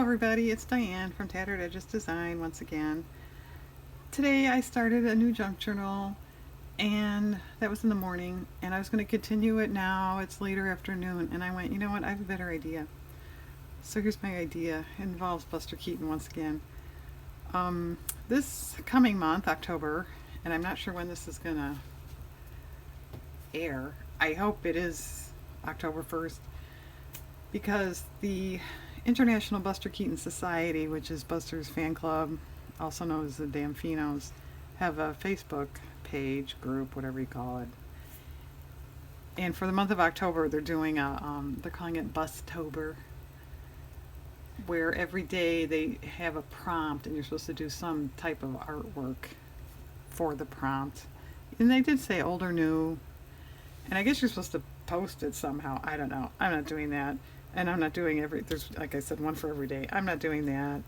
everybody, it's Diane from Tattered Edges Design once again. Today I started a new junk journal and that was in the morning and I was going to continue it now. It's later afternoon and I went, you know what, I have a better idea. So here's my idea. It involves Buster Keaton once again. This coming month, October, and I'm not sure when this is going to air. I hope it is October 1st because the International Buster Keaton Society, which is Buster's fan club, also known as the Damfinos, have a Facebook page, group, whatever you call it. And for the month of October, they're doing they're calling it Bustober, where every day they have a prompt and you're supposed to do some type of artwork for the prompt. And they did say old or new. And I guess you're supposed to post it somehow. I don't know. I'm not doing that. And I'm not doing there's, like I said, one for every day. I'm not doing that.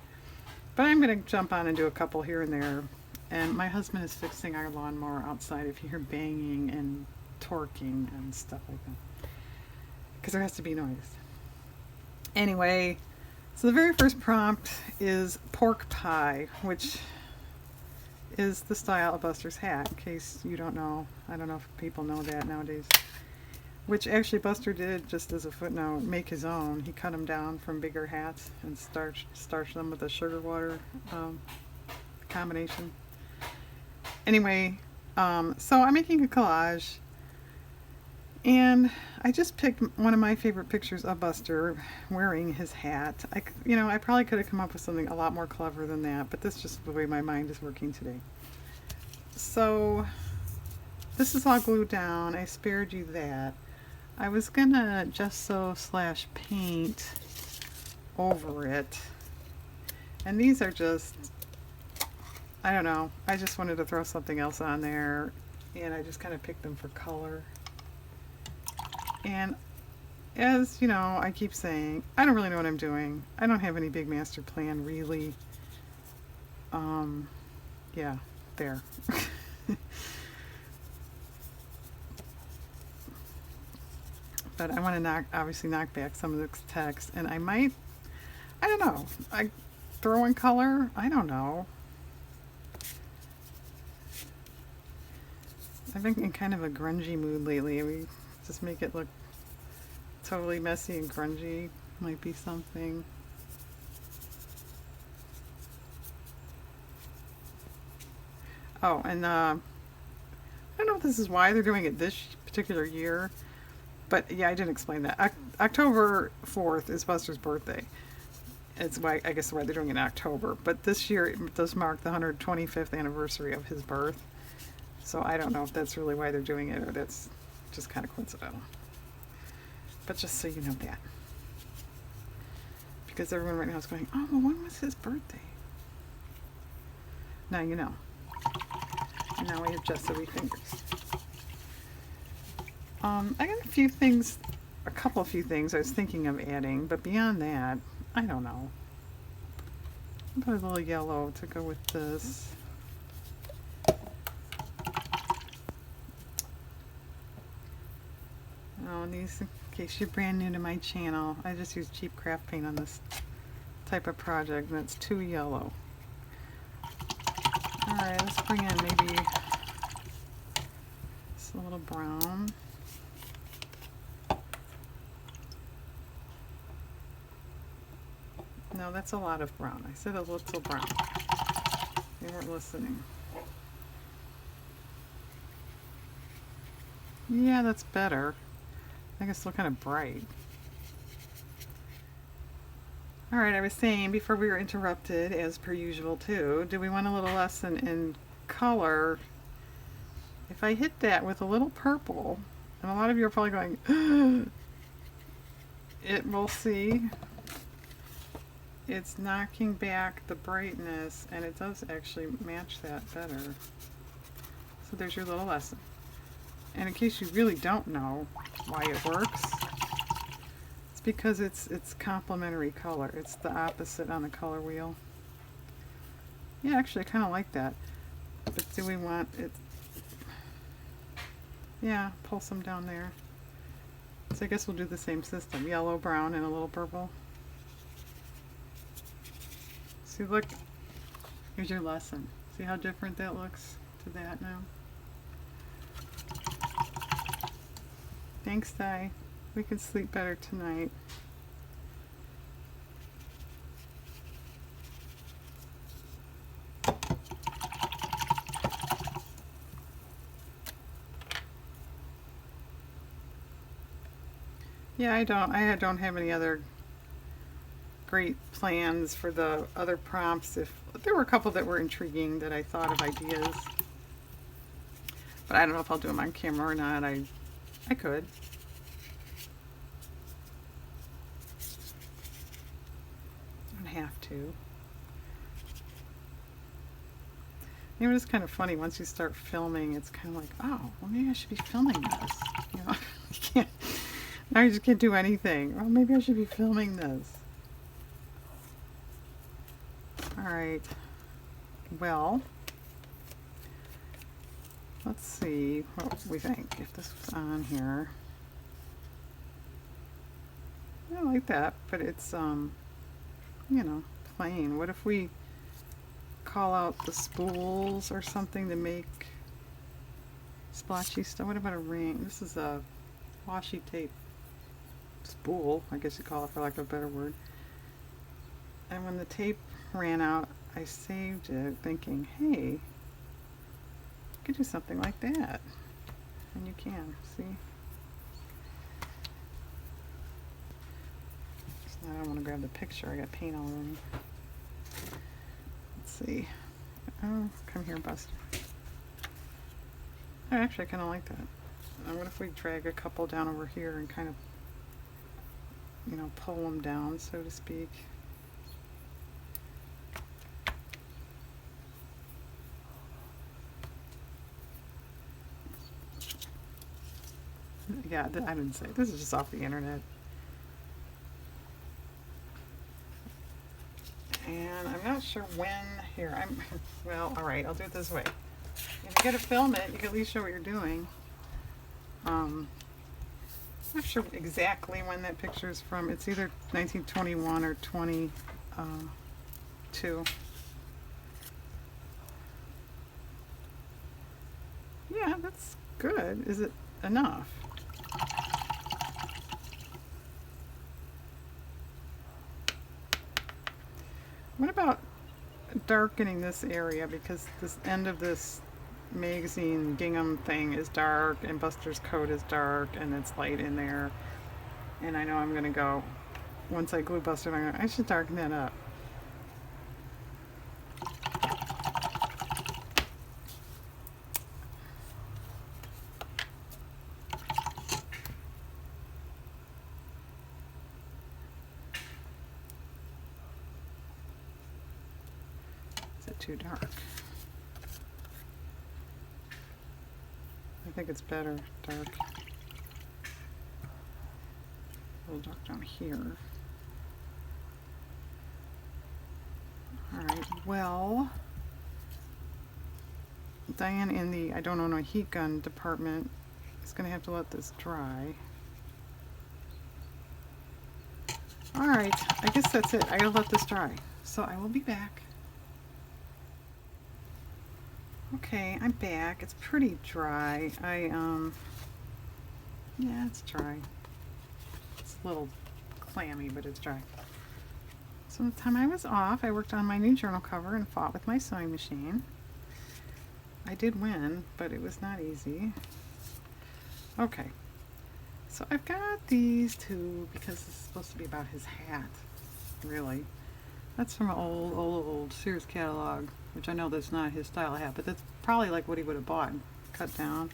But I'm going to jump on and do a couple here and there. And my husband is fixing our lawnmower outside if you hear banging and torquing and stuff like that. Because there has to be noise. Anyway, so the very first prompt is pork pie, which is the style of Buster's hat, in case you don't know. I don't know if people know that nowadays. Which actually Buster did, just as a footnote, make his own. He cut them down from bigger hats and starched them with a sugar water combination. Anyway, so I'm making a collage, and I just picked one of my favorite pictures of Buster wearing his hat. I probably could have come up with something a lot more clever than that, but that's just the way my mind is working today. So this is all glued down. I spared you that. I was gonna gesso/paint over it, and these are just, I don't know, I just wanted to throw something else on there, and I just kind of picked them for color. And as you know, I keep saying, I don't really know what I'm doing. I don't have any big master plan, really. Yeah, there. But I want to obviously knock back some of this text, and I don't know, I throw in color, I don't know. I've been in kind of a grungy mood lately. We just make it look totally messy and grungy. Might be something. Oh, and I don't know if this is why they're doing it this particular year. But yeah, I didn't explain that. October 4th is Buster's birthday. It's why, I guess, why they're doing it in October. But this year it does mark the 125th anniversary of his birth. So I don't know if that's really why they're doing it or that's just kind of coincidental. But just so you know that. Because everyone right now is going, oh, well, when was his birthday? Now you know. And now we have gesso-y fingers. I got a couple of few things I was thinking of adding, but beyond that, I don't know. I'll put a little yellow to go with this. Oh, and these, in case you're brand new to my channel, I just use cheap craft paint on this type of project, and it's too yellow. Alright, let's bring in maybe just a little brown. No, that's a lot of brown. I said a little brown. You weren't listening. Yeah, that's better. I guess it's still kind of bright. Alright, I was saying before we were interrupted, as per usual too, do we want a little lesson in color? If I hit that with a little purple, and a lot of you are probably going, it will see. It's knocking back the brightness, and it does actually match that better. So there's your little lesson. And in case you really don't know why it works, it's because it's complementary color. It's the opposite on the color wheel. Yeah, actually I kind of like that. But do we want it? Yeah, pull some down there. So I guess we'll do the same system. Yellow, brown, and a little purple. See, look, here's your lesson. See how different that looks to that now? Thanks, Di. We can sleep better tonight. Yeah, I don't have any other great plans for the other prompts. If there were a couple that were intriguing that I thought of ideas, but I don't know if I'll do them on camera or not. I could. I don't have to. You know, it's kind of funny once you start filming. It's kind of like, oh, well, maybe I should be filming this. You know, you can't. Now you just can't do anything. Well, maybe I should be filming this. Alright. Well, let's see what we think. If this was on here. I like that, but it's, you know, plain. What if we call out the spools or something to make splotchy stuff? What about a ring? This is a washi tape spool, I guess you call it, for lack of a better word. And when the tape ran out, I saved it thinking, hey, you could do something like that. And you can, see? So now I want to grab the picture. I got paint all over me. Let's see. Oh, come here, Buster. Oh, actually, I kind of like that. What if we drag a couple down over here and kind of, you know, pull them down, so to speak. Yeah, I didn't say. This is just off the internet. And I'm not sure when. Here, well, alright, I'll do it this way. If you gotta film it, you can at least show what you're doing. I'm not sure exactly when that picture is from. It's either 1921 or 22. Yeah, that's good. Is it enough? What about darkening this area, because this end of this magazine gingham thing is dark and Buster's coat is dark and it's light in there, and I know I'm gonna go, once I glue Buster, I should darken that up. Is it too dark? I think it's better dark. A little dark down here. Alright, well, Diane in the I don't own a heat gun department is going to have to let this dry. Alright, I guess that's it. I gotta let this dry. So I will be back. Okay, I'm back. It's pretty dry. Yeah, it's dry. It's a little clammy, but it's dry. So the time I was off, I worked on my new journal cover and fought with my sewing machine. I did win, but it was not easy. Okay, so I've got these two because this is supposed to be about his hat, really. That's from an old Sears catalog, which I know that's not his style hat, but that's probably like what he would have bought and cut down.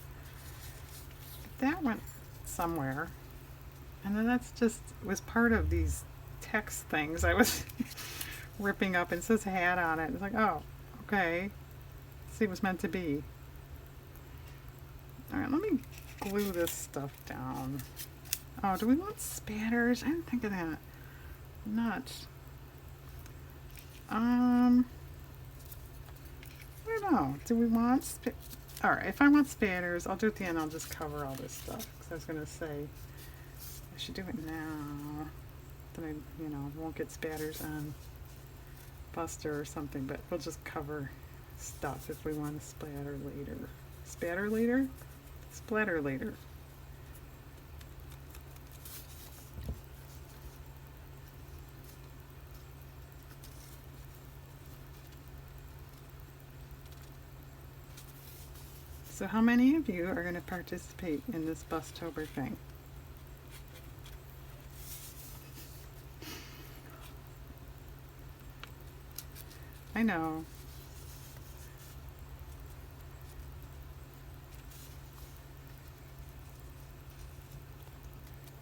That went somewhere. And then that's just was part of these text things I was ripping up, and it says hat on it. It's like, oh, okay. See, it was meant to be. Alright, let me glue this stuff down. Oh, do we want spatters? I didn't think of that. Nuts. I don't know. Do we want alright, if I want spatters, I'll do it at the end. I'll just cover all this stuff. Because I was going to say, I should do it now. Then I, won't get spatters on Buster or something, but we'll just cover stuff if we want to splatter later. Spatter later? Splatter later. So how many of you are going to participate in this Bustober thing? I know.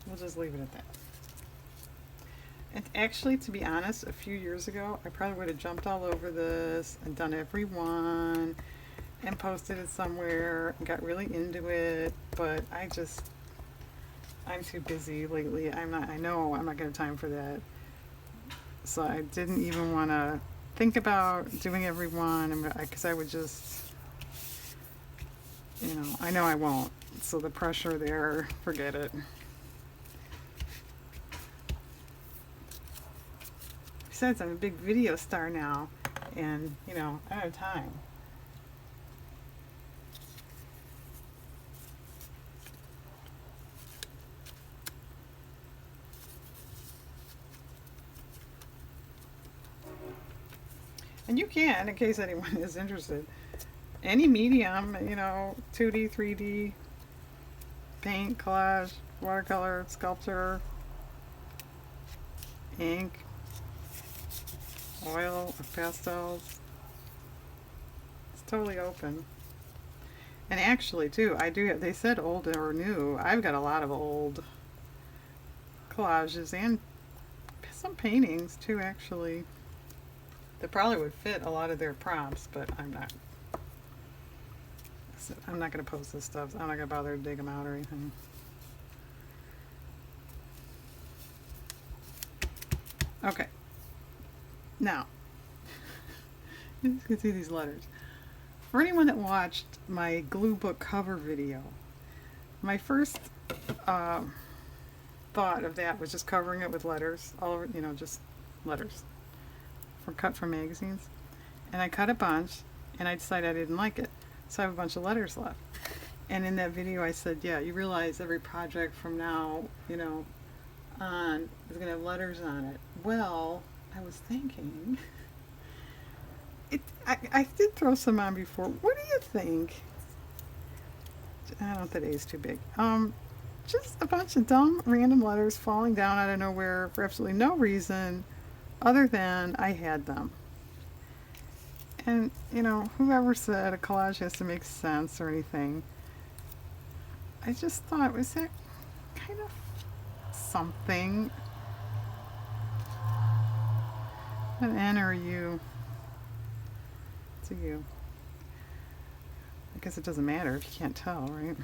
We'll just leave it at that. And actually, to be honest, a few years ago, I probably would have jumped all over this and done every one and posted it somewhere and got really into it, but I'm too busy lately. I know I'm not going to have time for that. So I didn't even want to think about doing every one because I would just, I know I won't. So the pressure there, forget it. Besides, I'm a big video star now, and, I don't have time. And you can, in case anyone is interested, any medium, 2D, 3D, paint, collage, watercolor, sculpture, ink, oil, pastels. It's totally open. And actually, too, they said old or new. I've got a lot of old collages and some paintings, too, actually. That probably would fit a lot of their prompts, but I'm not going to post this stuff. I'm not going to bother to dig them out or anything. Okay. Now, you can see these letters. For anyone that watched my glue book cover video, my first thought of that was just covering it with letters, all over, just letters. Cut from magazines, and I cut a bunch, and I decided I didn't like it, so I have a bunch of letters left. And in that video I said, yeah, you realize every project from now on is going to have letters on it. Well, I was thinking I did throw some on before. What do you think? I don't think it's too big. Just a bunch of dumb random letters falling down out of nowhere for absolutely no reason other than I had them. And, whoever said a collage has to make sense or anything, I just thought, was that kind of something? An N or a U? It's a U. I guess it doesn't matter if you can't tell, right?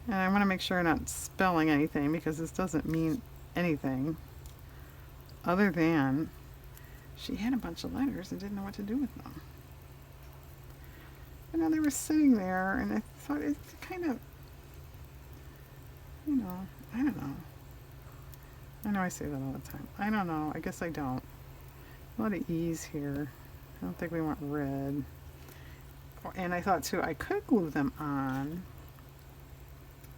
And I want to make sure I'm not spelling anything because this doesn't mean anything. Other than she had a bunch of letters and didn't know what to do with them. They were sitting there, and I thought it kind of, I don't know. I know I say that all the time. I don't know. I guess I don't. A lot of E's here. I don't think we want red. And I thought, too, I could glue them on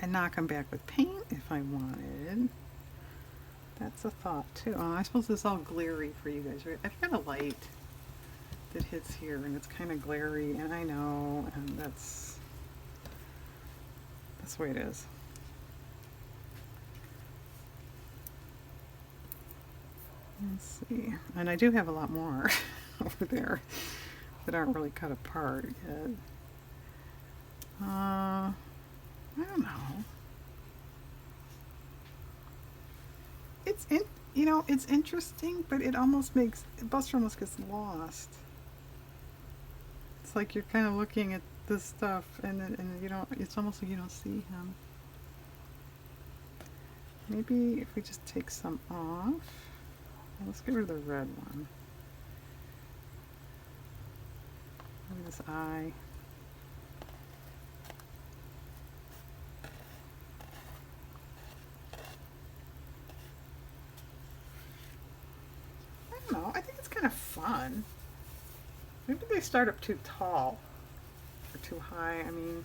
and knock them back with paint if I wanted. That's a thought, too. Oh, I suppose it's all glary for you guys, right? I've got a light that hits here, and it's kind of glary, and I know, and that's the way it is. Let's see. And I do have a lot more over there that aren't really cut apart yet. I don't know. It's interesting, but it almost makes Buster almost gets lost. It's like you're kind of looking at this stuff, and you don't. It's almost like you don't see him. Maybe if we just take some off. Let's get rid of the red one. Maybe this eye. I don't know. I think it's kind of done. Maybe they start up too tall or too high. I mean,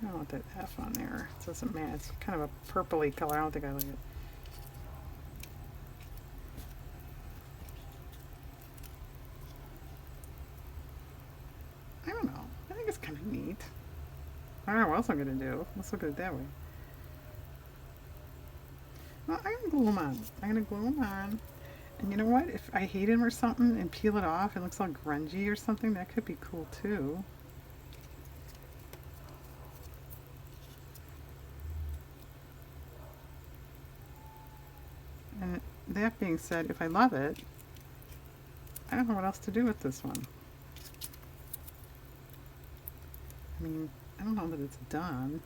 I don't want that F on there. It doesn't match. It's kind of a purpley color. I don't think I like it. I don't know. I think it's kind of neat. I don't know what else I'm going to do. Let's look at it that way. Well, I'm going to glue them on. I'm going to glue them on. And you know what? If I hate them or something and peel it off, it looks all grungy or something, that could be cool too. And that being said, if I love it, I don't know what else to do with this one. I mean, I don't know that it's done.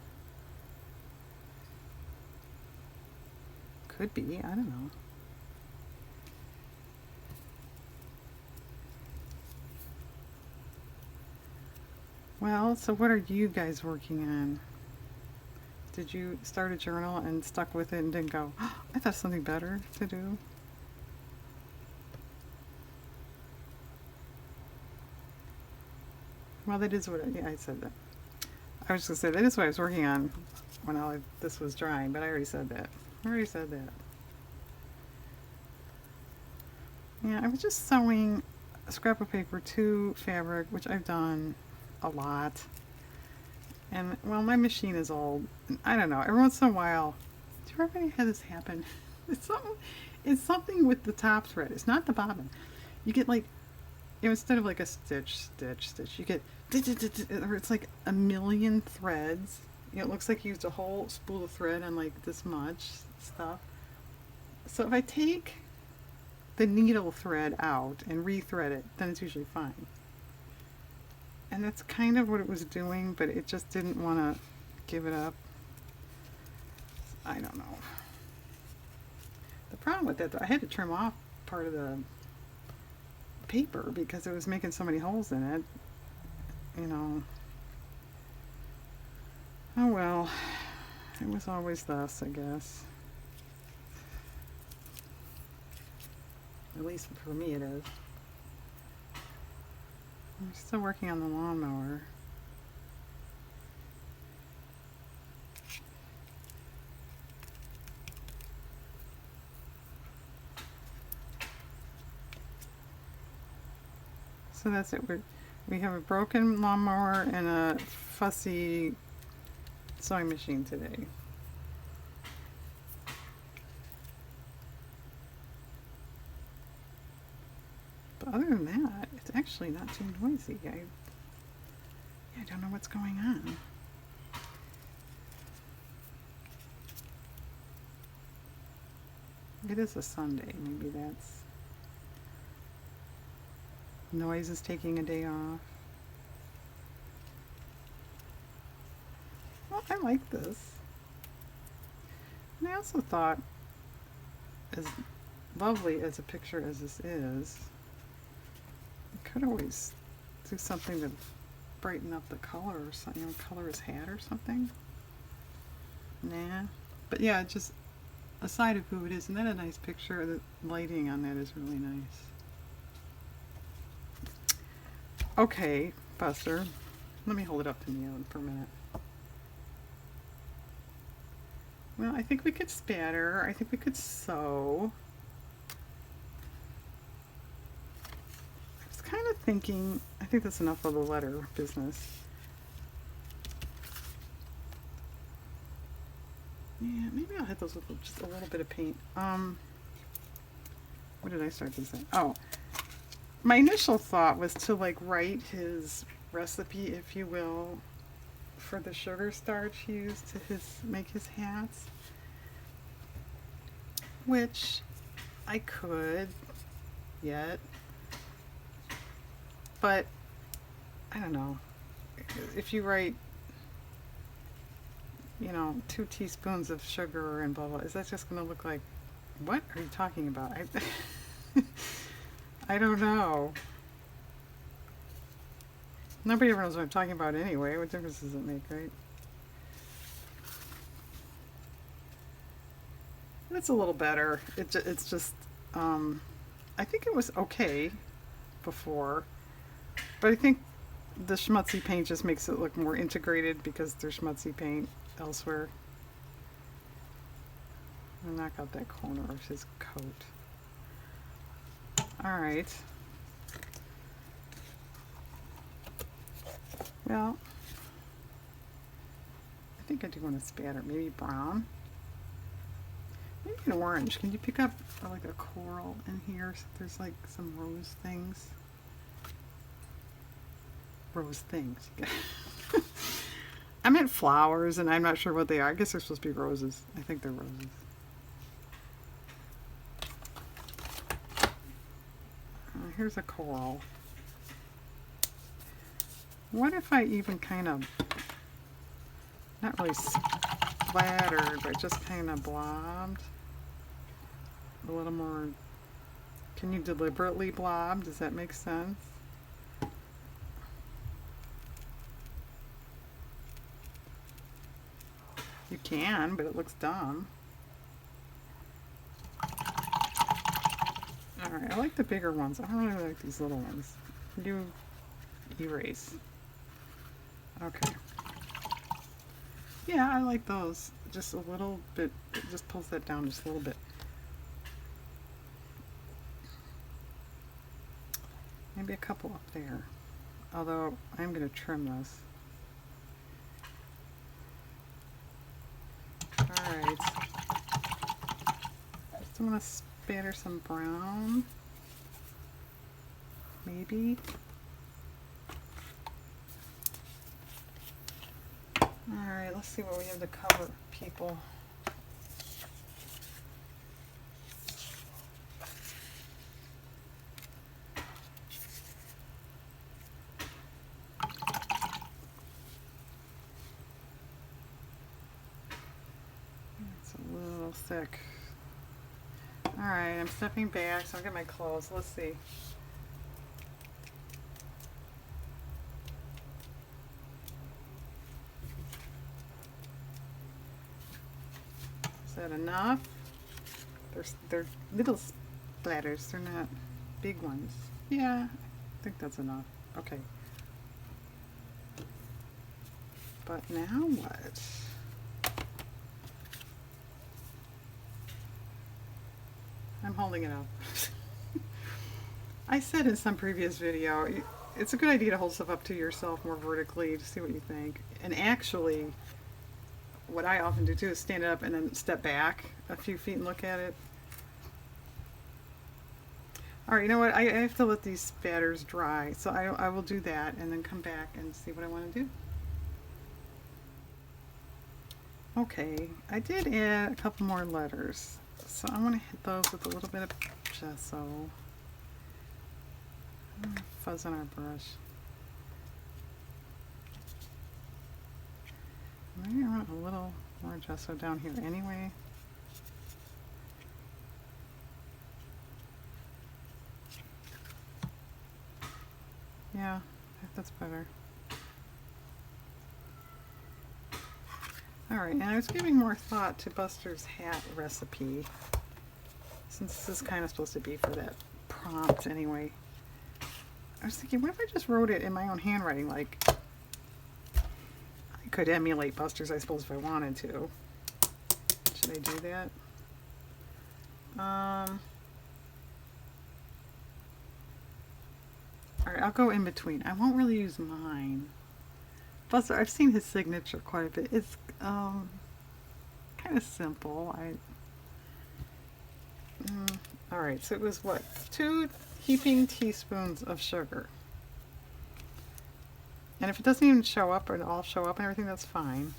Could be, I don't know. Well, so what are you guys working on? Did you start a journal and stuck with it and didn't go, oh, I thought something better to do? Well, that is what I said that. I was just going to say, that is what I was working on when this was drying, but I already said that. Yeah, I was just sewing a scrap of paper to fabric, which I've done a lot. And, well, my machine is old. I don't know. Every once in a while, do you ever have this happen? It's something with the top thread. It's not the bobbin. You get like, instead of like a stitch, you get, or it's like a million threads. You know, it looks like you used a whole spool of thread on like this much stuff. So if I take the needle thread out and rethread it, then it's usually fine. And that's kind of what it was doing, but it just didn't want to give it up. I don't know. The problem with that, though, I had to trim off part of the paper because it was making so many holes in it. You know. Oh well. It was always thus, I guess. At least for me it is. I'm still working on the lawnmower. So that's it. We have a broken lawnmower and a fussy sewing machine today. But other than that, it's actually not too noisy. I don't know what's going on. It is a Sunday. Maybe that's noise is taking a day off. Well, I like this. And I also thought, as lovely as a picture as this is, I could always do something to brighten up the color or something, you know, color his hat or something. Nah. But yeah, just a side of who it is. Isn't that a nice picture? The lighting on that is really nice. Okay, Buster. Let me hold it up to me for a minute. Well, I think we could spatter. I think we could sew. I was kind of thinking, I think that's enough of the letter business. Yeah, maybe I'll hit those with just a little bit of paint. What did I start to say? Oh, my initial thought was to like write his recipe, if you will, for the sugar starch he used to make his hats, which I could yet, but I don't know. If you write, you know, 2 teaspoons of sugar and blah blah, is that just going to look like, what are you talking about? I don't know. Nobody ever knows what I'm talking about anyway. What difference does it make, right? It's a little better. It's just, I think it was okay before, but I think the schmutzy paint just makes it look more integrated because there's schmutzy paint elsewhere. I'll knock out that corner of his coat. All right. Well, I think I do want to spatter. Maybe brown. Maybe an orange. Can you pick up like a coral in here? There's like some rose things. Rose things. I meant flowers, and I'm not sure what they are. I guess they're supposed to be roses. I think they're roses. Here's a coral. What if I even kind of, not really splattered, but just kind of blobbed? A little more. Can you deliberately blob? Does that make sense? You can, but it looks dumb. Alright, I like the bigger ones. I don't really like these little ones. You erase. Okay. Yeah, I like those. Just a little bit. It just pulls that down just a little bit. Maybe a couple up there. Although, I'm going to trim this. Alright. Just want to spatter some brown. Maybe. Alright, let's see what we have to cover people. It's a little thick. Alright, I'm stepping back, so I'll get my clothes. Let's see. Is that enough? They're little splatters, they're not big ones. Yeah, I think that's enough. Okay. But now what? I'm holding it up. I said in some previous video, it's a good idea to hold stuff up to yourself more vertically to see what you think. And actually, what I often do too is stand up and then step back a few feet and look at it. Alright, you know what? I have to let these spatters dry, so I will do that and then come back and see what I want to do. Okay, I did add a couple more letters, so I want to hit those with a little bit of gesso. Fuzz on our brush. Maybe I want a little more gesso down here anyway. Yeah, I think that's better. Alright, and I was giving more thought to Buster's hat recipe, since this is kind of supposed to be for that prompt anyway. I was thinking, what if I just wrote it in my own handwriting? Like, I could emulate Buster's, I suppose, if I wanted to. Should I do that? Alright, I'll go in between. I won't really use mine. Buster, I've seen his signature quite a bit. It's kind of simple. Alright, so it was what? 2 heaping teaspoons of sugar. And if it doesn't even show up or all show up and everything, that's fine.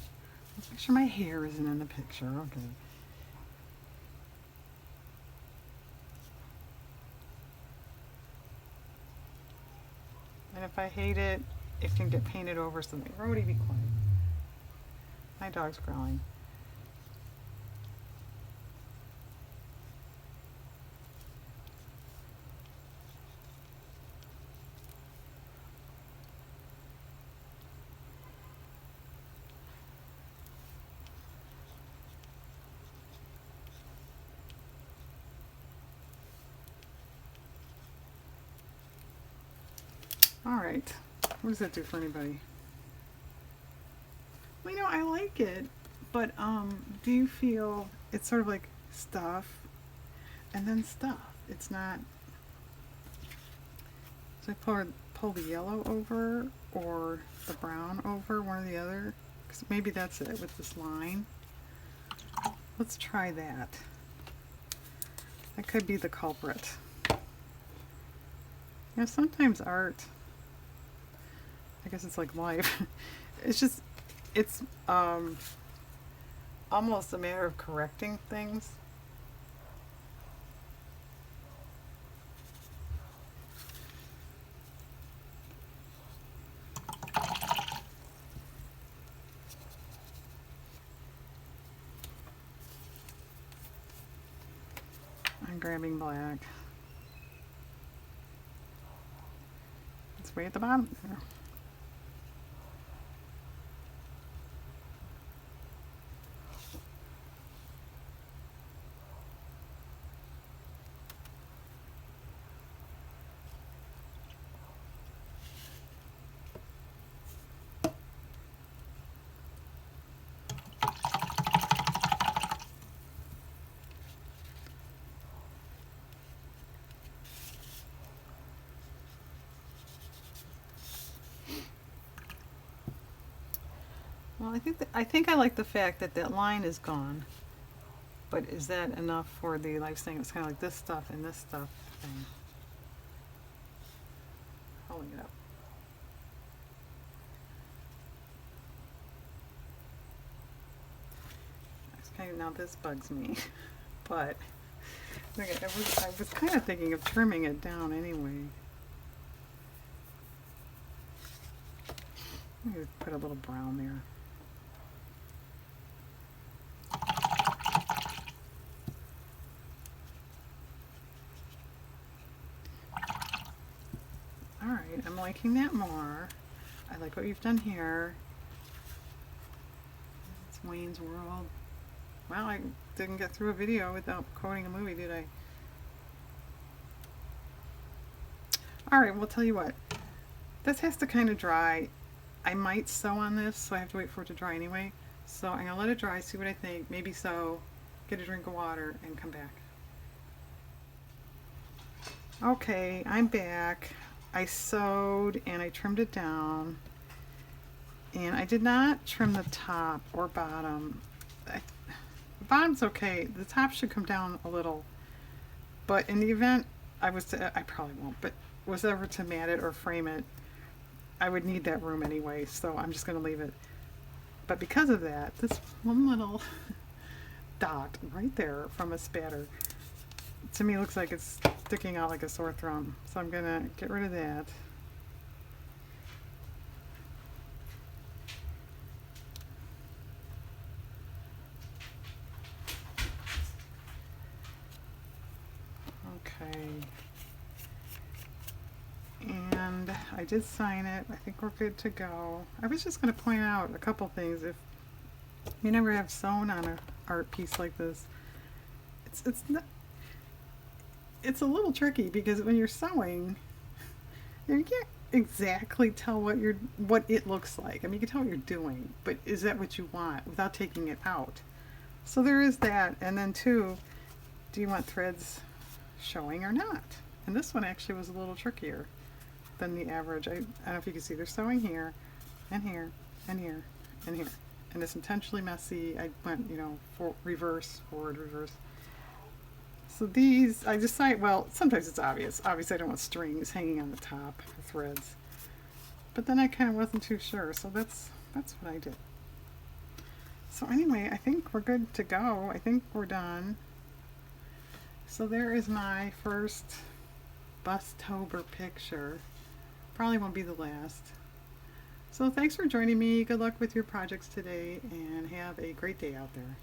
Let's make sure my hair isn't in the picture. Okay. And if I hate it, it can get painted over something. Rhodey, be quiet. My dog's growling. Alright, what does that do for anybody? Well, you know, I like it, but do you feel it's sort of like stuff and then stuff? It's not. So I pull the yellow over or the brown over, one or the other, because maybe that's it with this line. Let's try that. That could be the culprit. You know, sometimes art, I guess it's like life. It's almost a matter of correcting things. I'm grabbing black. It's way at the bottom there. Well, I think I like the fact that that line is gone. But is that enough for the life thing? It's kind of like this stuff and this stuff thing. Holding it up. It's kind of, now this bugs me, but okay, I was kind of thinking of trimming it down anyway. Maybe put a little brown there. Alright, I'm liking that more. I like what you've done here. It's Wayne's World. Well, I didn't get through a video without quoting a movie, did I? Alright, well, tell you what. This has to kind of dry. I might sew on this, so I have to wait for it to dry anyway. So I'm going to let it dry, see what I think. Maybe sew, get a drink of water, and come back. Okay, I'm back. I sewed and I trimmed it down. And I did not trim the top or bottom. The bottom's okay. The top should come down a little. But in the event I probably won't, but was ever to mat it or frame it, I would need that room anyway, so I'm just going to leave it. But because of that, this one little dot right there from a spatter, to me looks like it's sticking out like a sore thumb. So I'm going to get rid of that. Okay. And I did sign it. I think we're good to go. I was just going to point out a couple things. If you never have sewn on an art piece like this, it's a little tricky because when you're sewing, you can't exactly tell what it looks like. I mean, you can tell what you're doing, but is that what you want without taking it out? So there is that. And then two, do you want threads showing or not? And this one actually was a little trickier than the average. I don't know if you can see, they're sewing here and here and here and here, and it's intentionally messy. I went, forward, reverse. So these, I decide, well, sometimes it's obvious. Obviously, I don't want strings hanging on the top, or threads. But then I kind of wasn't too sure, so that's what I did. So anyway, I think we're good to go. I think we're done. So there is my first Bustober picture. Probably won't be the last. So thanks for joining me. Good luck with your projects today, and have a great day out there.